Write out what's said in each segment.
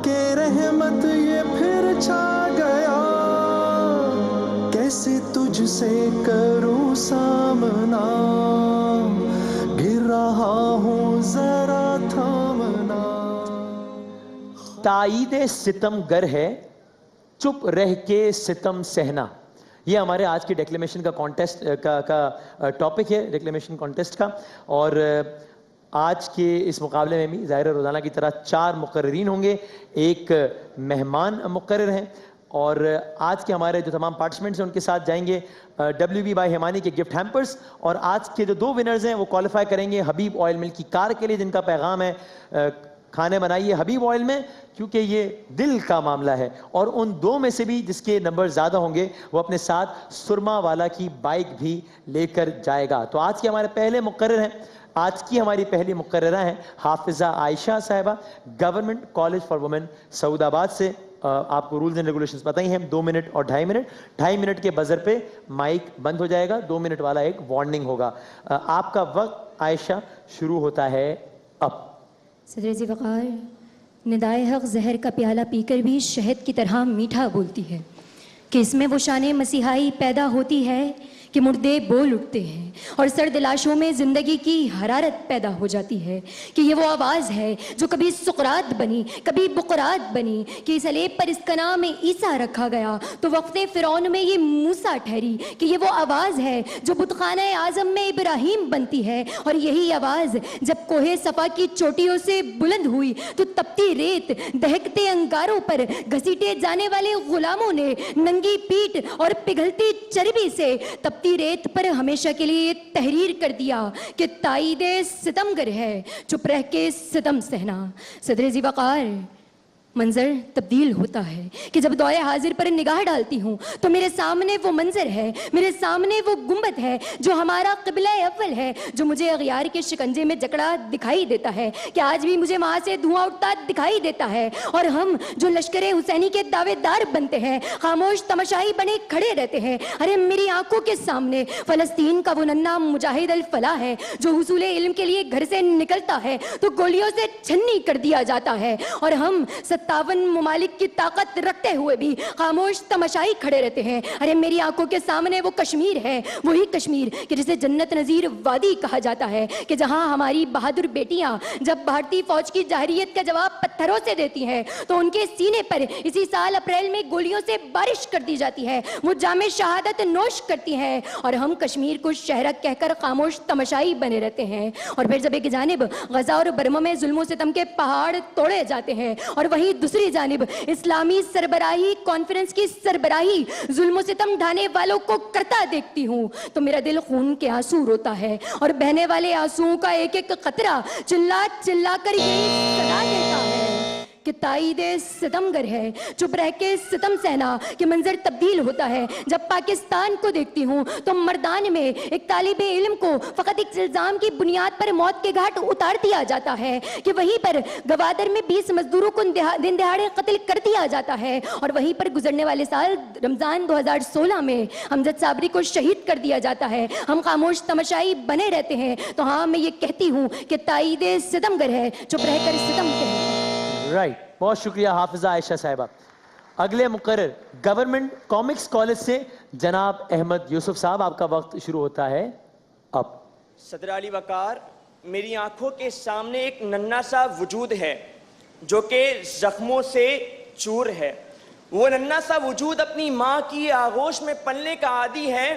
کہ رحمت یہ پھر چھا گیا، کیسے تجھ سے کروں سامنا، گر رہا ہوں ذرا تھامنا۔ تائید ستم گر ہے چپ رہ کے ستم سہنا، یہ ہمارے آج کی ڈیکلیمیشن کا کانٹیسٹ کا ٹاپک ہے، ڈیکلیمیشن کانٹیسٹ کا۔ اور آج کے اس مقابلے میں بھی ظاہر روزانہ کی طرح 4 مقررین ہوں گے، ایک مہمان مقرر ہیں، اور آج کے ہمارے جو تمام پارٹیسپینٹس ہیں ان کے ساتھ جائیں گے WB بائی ہیمانی کے گفٹ ہیمپرز، اور آج کے جو 2 ونرز ہیں وہ کوالیفائی کریں گے حبیب آئل مل کی کار کے لیے، جن کا پیغام ہے کھانے بنائیے حبیب آئل میں، کیونکہ یہ دل کا معاملہ ہے۔ اور ان 2 میں سے بھی جس کے نمبر زیادہ ہوں گے وہ اپنے ساتھ سرما والا کی بائک بھی لے کر جائے گا۔ تو آج کے ہمارے پہلے مقرر ہیں، آج کی ہماری پہلی مقررہ ہیں حافظہ عائشہ صاحبہ، گورنمنٹ کالج فار وومن سعود آباد سے۔ آپ کو رولز اینڈ ریگولیشنز پتہ ہی ہیں، 2 منٹ اور 2.5 منٹ، 2.5 منٹ کے بزر پہ مائک بند ہو جائے گا، 2 منٹ والا ایک وارننگ ہوگا۔ آپ کا وقت عائشہ شروع ہوتا ہے اب۔ صدر ذی وقار، ندائے حق زہر کا پیالہ پی کر بھی شہد کی طرح میٹھا بولتی ہے کہ اس میں وہ شان مسیحائی پیدا ہوتی ہے کہ مردے بول اٹھتے ہیں، اور سرد لاشوں میں زندگی کی حرارت پیدا ہو جاتی ہے کہ یہ وہ آواز ہے جو کبھی سقراط بنی کبھی بقرات بنی، کہ اس علیب پر اس کا نام عیسیٰ رکھا گیا تو وقت فرعون میں یہ موسیٰ ٹھہری، کہ یہ وہ آواز ہے جو بتخانہ اعظم میں ابراہیم بنتی ہے، اور یہی آواز جب کوہ صفا کی چوٹیوں سے بلند ہوئی تو تپتی ریت، دہکتے انگاروں پر گھسیٹے جانے والے غلاموں نے ننگی پیٹ اور پگھلتی چربی سے تپتی ریت پر ہمیشہ کے لیے تحریر کر دیا کہ تائید ستمگر ہے چپ رہ کے ستم سہنا۔ صدر ذی وقار، منظر تبدیل ہوتا ہے کہ جب دعائے حاضر پر نگاہ ڈالتی ہوں تو میرے سامنے وہ منظر ہے، میرے سامنے وہ گنبد ہے جو ہمارا قبلہ اول ہے، جو مجھے اغیار کے شکنجے میں جکڑا دکھائی دیتا ہے، کہ آج بھی مجھے وہاں سے دھواں اٹھتا دکھائی دیتا ہے، اور ہم جو لشکر حسینی کے دعوے دار بنتے ہیں خاموش تماشائی بنے کھڑے رہتے ہیں۔ ارے میری آنکھوں کے سامنے فلسطین کا وہ ننھا مجاہد الفلاح ہے جو حصول علم کے لیے گھر سے نکلتا ہے تو گولیوں سے چھنی کر دیا جاتا ہے، اور ہم 57 ممالک کی طاقت رکھتے ہوئے بھی خاموش تماشائی کھڑے رہتے ہیں۔ ارے میری آنکھوں کے سامنے وہ کشمیر ہے، وہی کشمیر کہ جسے جنت نظیر وادی کہا جاتا ہے، کہ جہاں ہماری بہادر بیٹیاں جب بھارتی فوج کی جارحیت کا جواب پتھروں سے دیتی ہیں تو ان کے سینے پر اسی سال اپریل میں گولیوں سے بارش کر دی جاتی ہے، وہ جام شہادت نوش کرتی ہیں، اور ہم کشمیر کو شہرک کہہ کر خاموش تماشائی بنے رہتے ہیں۔ اور پھر جب ایک جانب غزہ اور برما میں ظلم و ستم کے پہاڑ توڑے جاتے ہیں اور وہیں دوسری جانب اسلامی سربراہی کانفرنس کی سربراہی ظلم و ستم ڈھانے والوں کو کرتا دیکھتی ہوں تو میرا دل خون کے آنسو روتا ہے، اور بہنے والے آنسوؤں کا ایک ایک قطرہ چلا چلا کر یہی صدا دیتا ہے کہ تائید ستمگر ہے چپ رہ کے ستم سہنا۔ کہ منظر تبدیل ہوتا ہے جب پاکستان کو دیکھتی ہوں تو مردان میں ایک طالب علم کو فقط ایک الزام کی بنیاد پر موت کے گھاٹ اتار دیا جاتا ہے، کہ وہیں پر گوادر میں 20 مزدوروں کو دن دہاڑے قتل کر دیا جاتا ہے، اور وہیں پر گزرنے والے سال رمضان 2016 میں امجد صابری کو شہید کر دیا جاتا ہے۔ ہم خاموش تماشائی بنے رہتے ہیں، تو ہاں میں یہ کہتی ہوں کہ تائید ستمگر ہے چپ رہ کر ستم کہے۔ رائٹ، بہت شکریہ حافظہ عائشہ صاحبہ۔ اگلے مقرر گورنمنٹ کامکس کالج سے جناب احمد یوسف صاحب، آپ کا وقت شروع ہوتا ہے اب۔ صدر علی وقار، میری آنکھوں کے سامنے ایک ننھا سا وجود ہے جو کہ زخموں سے چور ہے۔ وہ ننھا سا وجود اپنی ماں کی آغوش میں پلنے کا عادی ہے،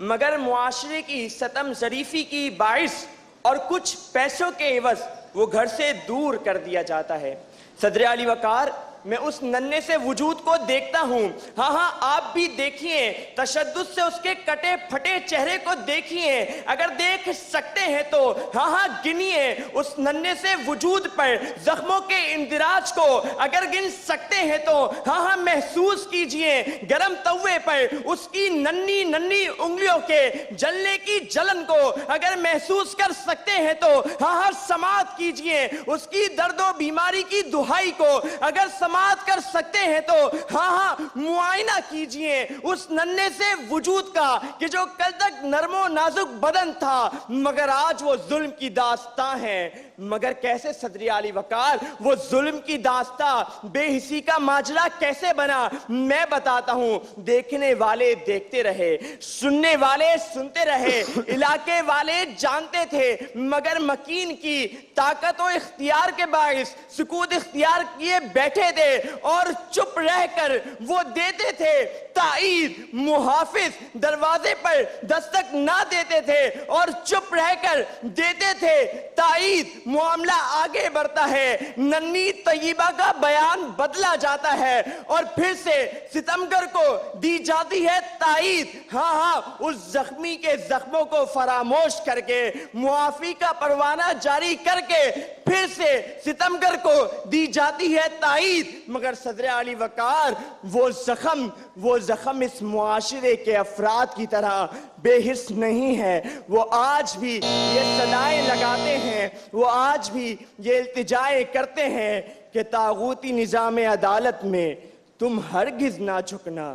مگر معاشرے کی ستم ظریفی کی باعث اور کچھ پیسوں کے عوض وہ گھر سے دور کر دیا جاتا ہے۔ صدر علی وقار، میں اس ننھے سے وجود کو دیکھتا ہوں، ہاں آپ بھی دیکھیے، تشدد سے اس کے کٹے پھٹے چہرے کو دیکھیے، اگر دیکھ سکتے ہیں تو ہاں گنیے اس ننھے سے وجود پر زخموں کے اندراج کو، اگر گن سکتے ہیں تو ہاں محسوس کیجئے گرم توے پر اس کی ننھی ننھی انگلیوں کے جلنے کی جلن کو، اگر محسوس کر سکتے ہیں تو ہاں سماعت کیجئے اس کی درد و بیماری کی دہائی کو، اگر سماعت سماعت کر سکتے ہیں تو ہاں معائنہ کیجئے اس ننھے سے وجود کا کہ جو کل تک نرم و نازک بدن تھا مگر آج وہ ظلم کی داستان ہے. مگر کیسے صدر علی وقار وہ ظلم کی داستان بے حسی کا ماجرا کیسے بنا؟ میں بتاتا ہوں. دیکھنے والے دیکھتے رہے, سننے والے سنتے رہے, علاقے والے جانتے تھے مگر مکین کی طاقت و اختیار کے باعث سکوت اختیار کیے بیٹھے تھے اور چپ رہ کر وہ دیتے تھے تائید. محافظ دروازے پر دستک نہ دیتے تھے اور چپ رہ کر دیتے تھے تائید. معاملہ آگے بڑھتا ہے, ننھی طیبہ کا بیان بدلا جاتا ہے اور پھر سے ستمگر کو دی جاتی ہے تائید. ہاں اس زخمی کے زخموں کو فراموش کر کے معافی کا پروانہ جاری کر کے پھر سے ستمگر کو دی جاتی ہے تائید. مگر صدر علی وقار وہ زخم اس معاشرے کے افراد کی طرح بے حس نہیں ہے. وہ آج بھی یہ صدائیں لگاتے ہیں, وہ آج بھی یہ التجائیں کرتے ہیں کہ طاغوتی نظام عدالت میں تم ہرگز نہ جھکنا,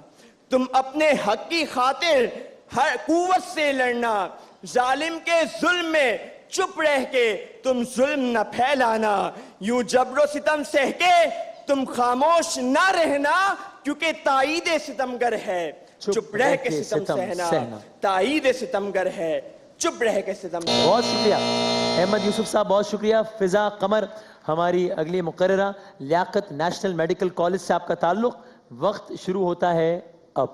تم اپنے حق کی خاطر ہر قوت سے لڑنا, ظالم کے ظلم میں چپ رہ کے تم ظلم نہ پھیلانا, یوں جبر و ستم سہ کے تم خاموش نہ رہنا کیونکہ تائید ستمگر ہے چپ رہ کے ستم سہنا, تائید ستمگر ہے چپ رہ کے ستم سہنا. بہت شکریہ احمد یوسف صاحب, بہت شکریہ. فضا قمر ہماری اگلی مقررہ, لیاقت نیشنل میڈیکل کالج سے آپ کا تعلق. وقت شروع ہوتا ہے اب.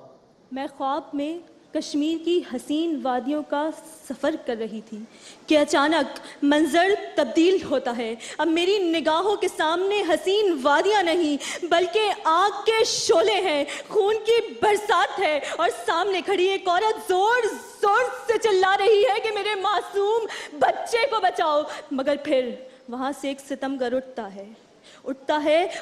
میں خواب میں کشمیر کی حسین وادیوں کا سفر کر رہی تھی کہ اچانک منظر تبدیل ہوتا ہے. اب میری نگاہوں کے سامنے حسین وادیاں نہیں بلکہ آگ کے شعلے ہیں, خون کی برسات ہے اور سامنے کھڑی ایک عورت زور زور سے چلا رہی ہے کہ میرے معصوم بچے کو بچاؤ. مگر پھر وہاں سے ایک ستمگر اٹھتا ہے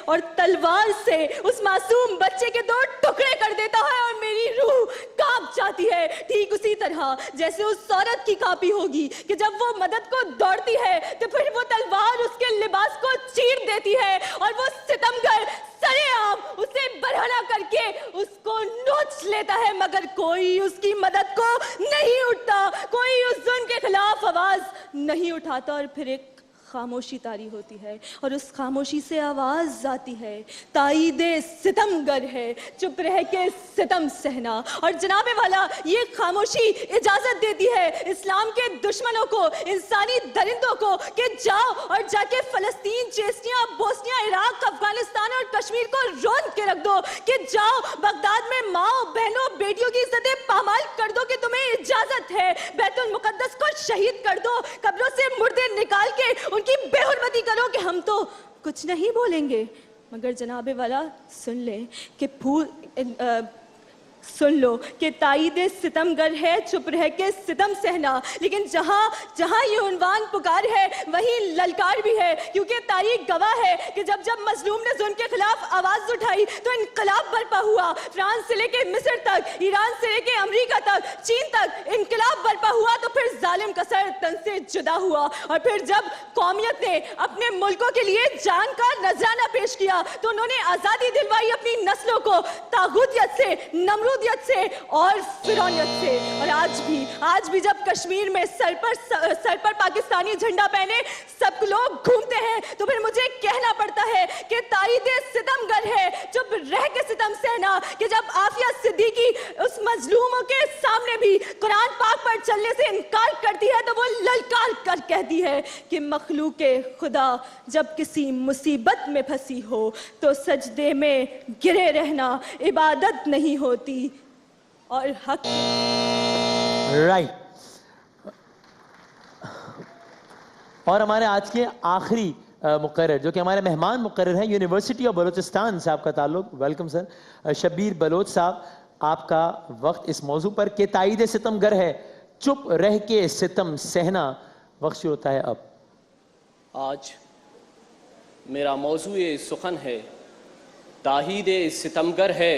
اور تلوار سے اس معصوم بچے کے 2 ٹکڑے کر دیتا ہے اور میری روح کانپ جاتی ہے, ٹھیک اسی طرح جیسے اس عورت کی کانپی ہوگی کہ جب وہ مدد کو دوڑتی ہے تو پھر وہ تلوار اس کے لباس کو چیر دیتی ہے اور وہ ستمگر سرے عام اسے برہنہ کر کے اس کو نوچ لیتا ہے. مگر کوئی اس کی مدد کو نہیں اٹھتا, کوئی اس ظلم کے خلاف آواز نہیں اٹھاتا اور پھر ایک خاموشی طاری ہوتی ہے اور اس خاموشی سے آواز آتی ہے تائید ستمگر ہے چپ رہ کے ستم سہنا. اور جناب والا یہ خاموشی اجازت دیتی ہے اسلام کے دشمنوں کو, انسانی درندوں کو کہ جاؤ اور جا کے فلسطین, چیسٹیاں, بوسنیا, عراق, افغانستان اور کشمیر کو روند کے رکھ دو, کہ جاؤ بغداد میں ماؤں بہنوں بیٹیوں کی عزتیں پامال کر دو کہ تمہیں اجازت ہے, بیت المقدس کو شہید کر دو, قبروں سے مردے نکال کے ان کی بے حرمتی کرو کہ ہم تو کچھ نہیں بولیں گے. مگر جناب والا سن لیں کہ سن لو کہ تائید ستمگر ہے چپ رہ کے ستم سہنا. لیکن جہاں یہ عنوان پکار ہے وہیں للکار بھی ہے, کیونکہ تاریخ گواہ ہے کہ جب مظلوم نے ظلم کے خلاف آواز اٹھائی تو انقلاب برپا ہوا. فرانس سے لے کے مصر تک, ایران سے لے کے امریکہ تک, چین تک انقلاب برپا ہوا تو پھر ظالم کا سر تن سے جدا ہوا. اور پھر جب قومیت نے اپنے ملکوں کے لیے جان کا نذرانہ پیش کیا تو انہوں نے آزادی دلوائی اپنی نسلوں کو طاغوتیت سے, نمرودیت سے اور فرعونیت سے. اور آج بھی جب کشمیر میں سر پر پاکستانی جھنڈا پہنے سب لوگ گھومتے ہیں تو پھر مجھے کہنا پڑتا ہے کہ تائید ستمگر ہے چپ رہ کے ستم سہنا. کہ جب عافیہ صدیقی اس مظلوموں کے سامنے بھی قرآن پاک پر چلنے سے انکار کرتی ہے تو وہ للکار کر کہتی ہے کہ مخلوق خدا جب کسی مصیبت میں پھنسی ہو تو سجدے میں گرے رہنا عبادت نہیں ہوتی اور حق. رائٹ. اور ہمارے آج کے آخری مقرر جو کہ ہمارے مہمان مقرر ہیں, یونیورسٹی آف بلوچستان سے آپ کا تعلق. Welcome sir. شبیر بلوچ صاحب, آپ کا وقت اس موضوع پر کہ تائید ستمگر ہے چپ رہ کے ستم سہنا. وقت شروع ہوتا ہے اب. آج میرا موضوع سخن ہے تائید ستمگر ہے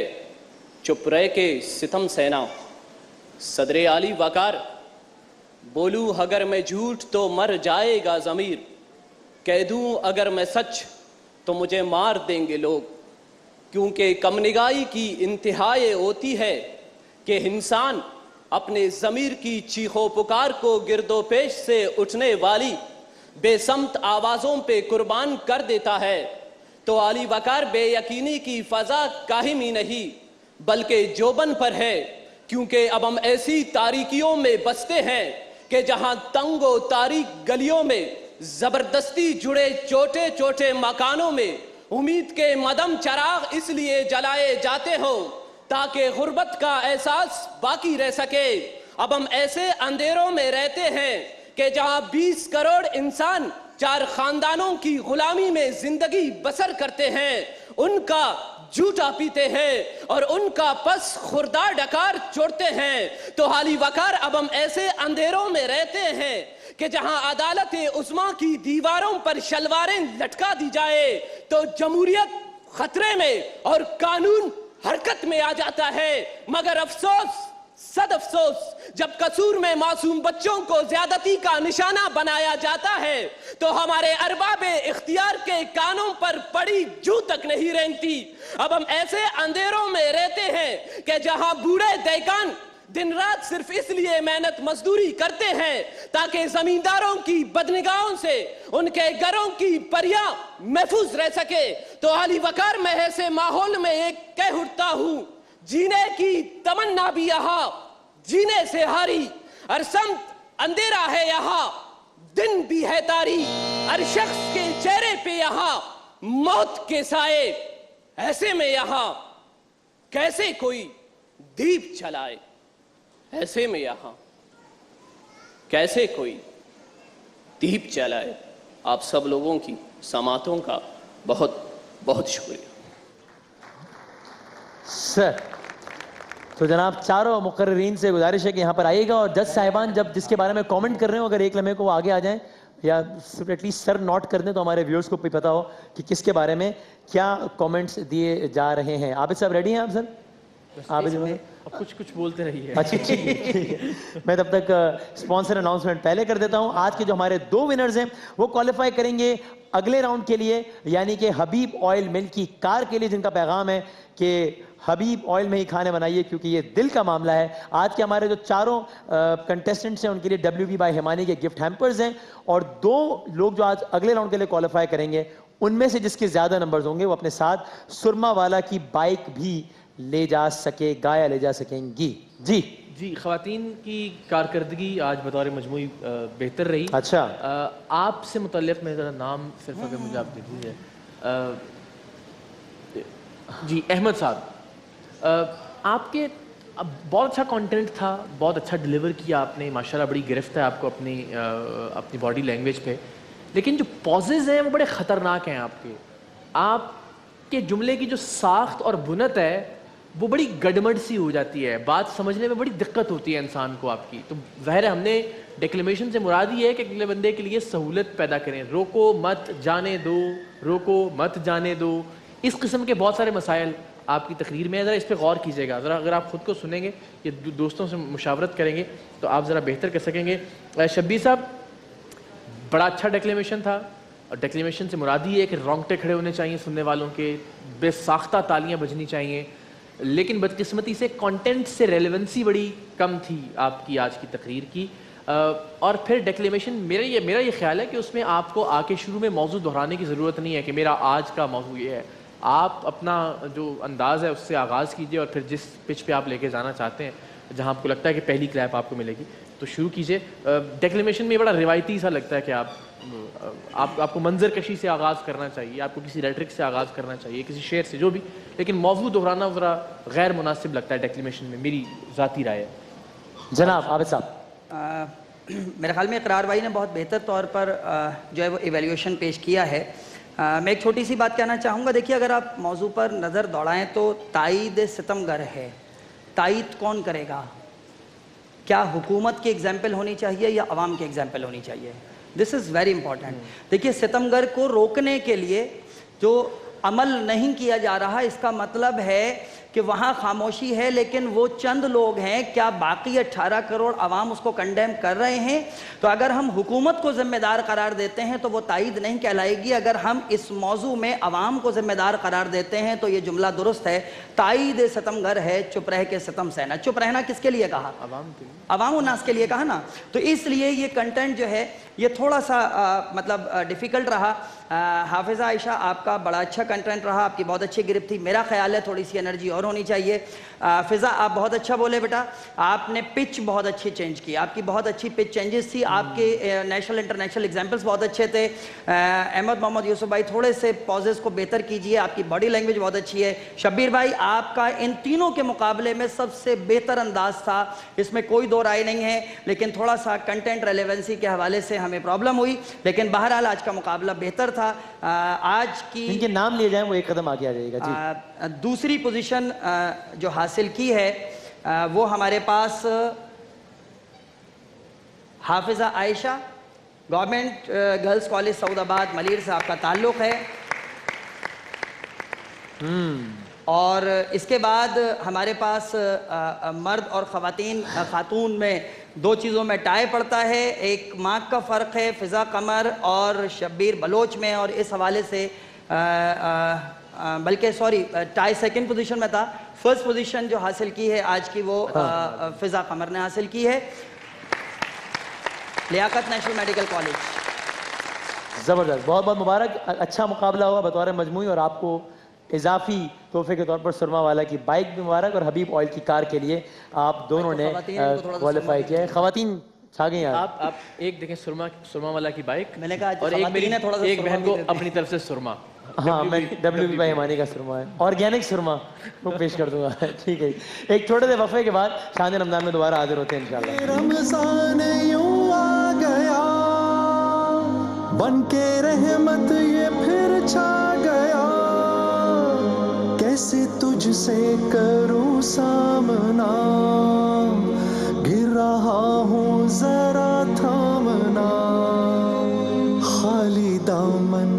چپ رہ کے ستم سہنا. صدر علی وقار بولوں اگر میں جھوٹ تو مر جائے گا ضمیر, کہہ دوں اگر میں سچ تو مجھے مار دیں گے لوگ. کیونکہ کم نگاہی کی انتہا یہ ہوتی ہے کہ انسان اپنے ضمیر کی چیخ و پکار کو گرد و پیش سے اٹھنے والی بے سمت آوازوں پہ قربان کر دیتا ہے، تو عالی وقار بے یقینی کی فضا کاہم ہی نہیں بلکہ جوبن پر ہے، کیونکہ اب ہم ایسی تاریکیوں میں بستے ہیں کہ جہاں تنگ و تاریک گلیوں میں زبردستی جڑے چھوٹے چھوٹے مکانوں میں امید کے مدم چراغ اس لیے جلائے جاتے ہوں تاکہ غربت کا احساس باقی رہ سکے۔ اب ہم ایسے اندھیروں میں رہتے ہیں کہ جہاں 20 کروڑ انسان 4 خاندانوں کی غلامی میں زندگی بسر کرتے ہیں، ان کا جھوٹا پیتے ہیں اور ان کا پس خوردہ ڈکار چوڑتے ہیں، تو حالی وقار اب ہم ایسے اندھیروں میں رہتے ہیں کہ جہاں عدالت عظمیٰ کی دیواروں پر شلواریں لٹکا دی جائے تو جمہوریت خطرے میں اور قانون حرکت میں آ جاتا ہے۔ مگر افسوس، صد افسوس، جب قصور میں معصوم بچوں کو زیادتی کا نشانہ بنایا جاتا ہے تو ہمارے ارباب اختیار کے کانوں پر پڑی جو تک نہیں رینگتی۔ اب ہم ایسے اندھیروں میں رہتے ہیں کہ جہاں بوڑھے دیکان دن رات صرف اس لیے محنت مزدوری کرتے ہیں تاکہ زمینداروں کی بدنگاہوں سے ان کے گھروں کی پریاں محفوظ رہ سکے، تو عالی وقار میں ایسے ماحول میں ایک کہہ اٹھتا ہوں، جینے کی تمنا بھی یہاں جینے سے ہاری، ہر سمت اندھیرا ہے یہاں دن بھی ہے تاریک، ہر شخص کے چہرے پہ یہاں موت کے سائے، ایسے میں یہاں کیسے کوئی دیپ جلائے، ایسے میں یہاں کیسے کوئی دیپ جلائے۔ آپ سب لوگوں کی سماعتوں کا بہت بہت شکریہ۔ سر تو جناب چاروں مقررین سے گزارش ہے کہ یہاں پر آئیے گا، اور جج صاحبان جب جس کے بارے میں کامنٹ کر رہے ہوں اگر ایک لمحے کو وہ آگے آ جائیں یا صرف ایٹ لیسٹ سر نوٹ کر دیں تو ہمارے ویورز کو بھی پتا ہو کہ کس کے بارے میں کیا کامنٹس دیے جا رہے ہیں۔ عابد صاحب ریڈی ہیں آپ؟ سر عابد کچھ بولتے رہیے۔ اچھا ٹھیک ہے، میں تب تک اسپانسر اناؤنسمنٹ پہلے کر دیتا ہوں۔ آج کے جو ہمارے 2 ونرز ہیں وہ کوالیفائی کریں گے اگلے راؤنڈ کے لیے، یعنی کہ حبیب آئل مل کی کار کے لیے، جن کا پیغام ہے کہ حبیب آئل میں ہی کھانے بنائیے کیونکہ یہ دل کا معاملہ ہے۔ آج کے ہمارے جو چاروں کنٹیسٹنٹس ہیں ان کے لیے WB بائی ہیمانی کے گفٹ ہیمپرز ہیں، اور 2 لوگ جو آج اگلے راؤنڈ کے لیے کوالیفائی کریں گے ان میں سے جس کے زیادہ نمبرز ہوں گے وہ اپنے ساتھ سرما والا کی بائک بھی لے جا سکے گا یا لے جا سکیں گی۔ جی خواتین کی کارکردگی آج بطور مجموعی بہتر رہی۔ اچھا، آپ سے متعلق میں ذرا نام صرف اگر مجھے آپ دے دیجیے۔ جی احمد صاحب، آپ کے بہت اچھا کانٹینٹ تھا، بہت اچھا ڈیلیور کیا آپ نے، ماشاءاللہ بڑی گرفت ہے آپ کو اپنی باڈی لینگویج پہ، لیکن جو پازز ہیں وہ بڑے خطرناک ہیں آپ کے جملے کی جو ساخت اور بنت ہے وہ بڑی گڑمڑ سی ہو جاتی ہے، بات سمجھنے میں بڑی دقت ہوتی ہے انسان کو آپ کی۔ تو ظاہر ہے ہم نے ڈیکلیمیشن سے مراد یہ ہے کہ اگلے بندے کے لیے سہولت پیدا کریں، روکو مت جانے دو، روکو مت جانے دو، اس قسم کے بہت سارے مسائل آپ کی تقریر میں ہے، ذرا اس پہ غور کیجیے گا، ذرا اگر آپ خود کو سنیں گے یا دوستوں سے مشاورت کریں گے تو آپ ذرا بہتر کر سکیں گے۔ شبیر صاحب، بڑا اچھا ڈیکلیمیشن تھا، اور ڈیکلیمیشن سے مراد یہ ہے کہ رونگٹے کھڑے ہونے چاہیے سننے والوں کے، بے ساختہ تالیاں بجنی چاہیے، لیکن بدقسمتی سے کانٹینٹ سے ریلیونسی بڑی کم تھی آپ کی آج کی تقریر کی۔ اور پھر ڈیکلیمیشن میرا یہ خیال ہے کہ اس میں آپ کو آ کے شروع میں موضوع دہرانے کی ضرورت نہیں ہے کہ میرا آج کا موضوع یہ ہے، آپ اپنا جو انداز ہے اس سے آغاز کیجئے، اور پھر جس پچ پہ آپ لے کے جانا چاہتے ہیں، جہاں آپ کو لگتا ہے کہ پہلی کلیپ آپ کو ملے گی تو شروع کیجئے۔ ڈیکلیمیشن میں بڑا روایتی سا لگتا ہے کہ آپ کو منظر کشی سے آغاز کرنا چاہیے، آپ کو کسی ریٹرک سے آغاز کرنا چاہیے، کسی شعر سے، جو بھی، لیکن موضوع دہرانا ذرا غیر مناسب لگتا ہے ڈیکلیمیشن میں، میری ذاتی رائے ہے۔ جناب عابد صاحب، میرے خیال میں اقرار بھائی نے بہت بہتر طور پر جو ہے وہ ایویلیوشن پیش کیا ہے۔ میں ایک چھوٹی سی بات کہنا چاہوں گا، دیکھیے اگر آپ موضوع پر نظر دوڑائیں تو تائید ستمگر ہے، تائید کون کرے گا؟ کیا حکومت کی ایگزامپل ہونی چاہیے یا عوام کی ایگزامپل ہونی چاہیے؟ دس از ویری امپورٹنٹ۔ دیکھیے ستمگر کو روکنے کے لیے جو عمل نہیں کیا جا رہا، اس کا مطلب ہے کہ کہ وہاں خاموشی ہے لیکن وہ چند لوگ ہیں، کیا باقی 18 کروڑ عوام اس کو کنڈیم کر رہے ہیں؟ تو اگر ہم حکومت کو ذمہ دار قرار دیتے ہیں تو وہ تائید نہیں کہلائے گی، اگر ہم اس موضوع میں عوام کو ذمہ دار قرار دیتے ہیں تو یہ جملہ درست ہے، تائید ستم گر ہے چپ رہ کے ستم سہنا۔ چپ رہنا کس کے لیے کہا؟ عوام کے لیے، عوام الناس کے لیے کہا نا، تو اس لیے یہ کنٹینٹ جو ہے یہ تھوڑا سا مطلب ڈیفیکلٹ رہا۔ حافظہ عائشہ آپ کا بڑا اچھا کنٹینٹ رہا، آپ کی بہت اچھی گرفت تھی، میرا خیال ہے تھوڑی سی انرجی اور ہونی چاہیے۔ فضا آپ بہت اچھا بولے بیٹا، آپ نے پچ بہت اچھی چینج کی، آپ کی بہت اچھی پچ چینجز تھی، آپ کے نیشنل انٹرنیشنل ایگزامپلس بہت اچھے تھے۔ احمد محمد یوسف بھائی تھوڑے سے پازز کو بہتر کیجئے، آپ کی باڈی لینگویج بہت اچھی ہے۔ شبیر بھائی آپ کا ان تینوں کے مقابلے میں سب سے بہتر انداز تھا، اس میں کوئی دو رائے نہیں ہے، لیکن تھوڑا سا کنٹینٹ ریلیونسی کے حوالے سے ہمیں پرابلم ہوئی، لیکن بہرحال آج کا مقابلہ بہتر تھا۔ آج کی ان کے نام لیے جائیں وہ ایک قدم آگے آ جائے گا جی۔ دوسری پوزیشن جو حاصل کی ہے وہ ہمارے پاس حافظہ عائشہ، گورنمنٹ گرلز کالج سعود آباد ملیر سے آپ کا تعلق ہے، اور اس کے بعد ہمارے پاس مرد اور خاتون میں دو چیزوں میں ٹائی پڑتا ہے، ایک مارک کا فرق ہے فضا قمر اور شبیر بلوچ میں، اور اس حوالے سے بلکہ سوری ٹائی سیکنڈ پوزیشن میں تھا، فرسٹ پوزیشن جو حاصل کی ہے آج کی وہ فضا قمر نے حاصل کی ہے، لیاقت نیشنل میڈیکل کالج۔ زبردست، بہت بہت مبارک، اچھا مقابلہ ہوا بطور مجموعی، اور آپ کو اضافی تحفے کے طور پر سرما والا کی بائک بھی مبارک، اور حبیب آئل کی کار کے لیے آپ دونوں نے کوالیفائی کیا ہے۔ خواتین چھا گئی ہیں آپ ایک دیکھیں سرما والا کی بائک، میں نے کہا اور ایک بہن کو اپنی طرف سے سرما۔ ہاں میں WB بھائی ہمانی کا سرما ہے، آرگینک سرما وہ پیش کر دوں گا، ٹھیک ہے۔ ایک چھوٹے سے وقفے کے بعد شان رمضان میں دوبارہ حاضر ہوتے ہیں انشاءاللہ۔ رمضان یوں آ گیا بن کے رحمت یہ پھر چھا گیا، کیسے تجھ سے کروں سامنا، گر رہا ہوں ذرا تھامنا، خالی دامن